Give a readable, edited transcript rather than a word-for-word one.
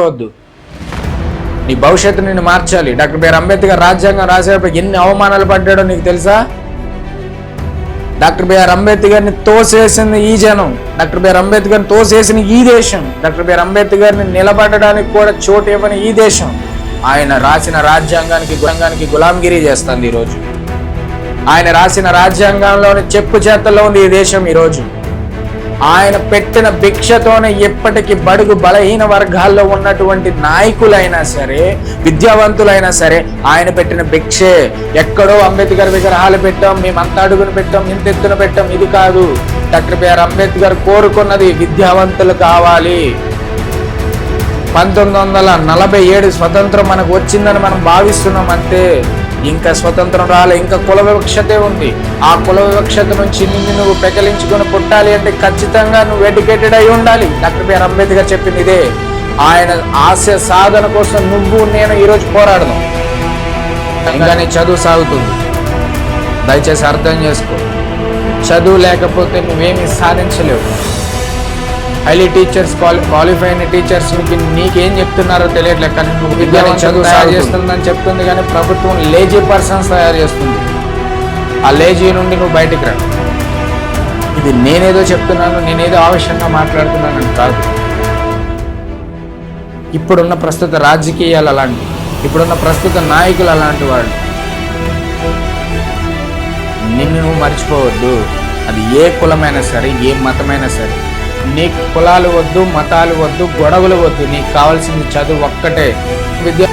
వద్దు. నీ భవిష్యత్తు నిన్ను మార్చాలి. డాక్టర్ బిఆర్ అంబేద్కర్ రాజ్యాంగం రాసేటప్పుడు ఎన్ని అవమానాలు పడ్డాడో నీకు తెలుసా? డాక్టర్ బిఆర్ అంబేద్కర్ని తోసేసింది ఈ జనం, డాక్టర్ బిఆర్ అంబేద్కర్ని తోసేసిన ఈ దేశం, డాక్టర్ బిఆర్ అంబేద్కర్ని నిలబడడానికి కూడా చోటు ఇవ్వని ఈ దేశం ఆయన రాసిన రాజ్యాంగానికి గులాంగిరి చేస్తుంది ఈరోజు. ఆయన రాసిన రాజ్యాంగంలోని చెప్పు చేతల్లో ఉంది ఈ దేశం ఈరోజు. ఆయన పెట్టిన భిక్షతోనే ఎప్పటికీ బడుగు బలహీన వర్గాల్లో ఉన్నటువంటి నాయకులైనా సరే, విద్యావంతులైనా సరే ఆయన పెట్టిన భిక్షే. ఎక్కడో అంబేద్కర్ విగ్రహాలు పెట్టాం, మేమంతా అడుగును పెట్టాం, ఇంత ఎత్తున పెట్టాం, ఇది కాదు. డాక్టర్ బిఆర్ అంబేద్కర్ కోరుకున్నది విద్యావంతులు కావాలి. 1947 స్వతంత్రం మనకు వచ్చిందని మనం భావిస్తున్నాం అంతే. ఇంకా స్వతంత్రం రాలే, ఇంకా కుల వివక్షతే ఉంది. ఆ కుల వివక్షత నుంచి నువ్వు పెకలించుకొని పుట్టాలి అంటే ఖచ్చితంగా నువ్వు ఎడ్యుకేటెడ్ అయి ఉండాలి. డాక్టర్ బిఆర్ అంబేద్కర్ చెప్పింది ఇదే. ఆయన ఆశయ సాధన కోసం నువ్వు నేను ఈరోజు పోరాడదాం. ఇంకా నీ చదువు సాగుతుంది, దయచేసి అర్థం చేసుకో. చదువు లేకపోతే నువ్వేమీ సాధించలేవు. హైలీ టీచర్స్, క్వాలిఫై అయిన టీచర్స్ నీకేం చెప్తున్నారో తెలియట్లేదు, కానీ నువ్వు విద్యార్థి చదువు తయారు చేస్తుందని చెప్తుంది, కానీ ప్రభుత్వం లేజీ పర్సన్స్ తయారు చేస్తుంది. ఆ లేజీ నుండి నువ్వు బయటికి రా. ఇది నేనేదో చెప్తున్నాను, నేనేదో ఆవేశంగా మాట్లాడుతున్నానని కాదు. ఇప్పుడున్న ప్రస్తుత రాజకీయాలు అలాంటి, ఇప్పుడున్న ప్రస్తుత నాయకులు అలాంటి వాళ్ళు. నిన్ను నువ్వు మర్చిపోవద్దు. అది ఏ కులమైనా సరే, ఏ మతమైనా సరే. నీకు కులాలు వద్దు, మతాలు వద్దు, గొడవలు వద్దు. నీకు కావాల్సింది చదువు ఒక్కటే. విద్య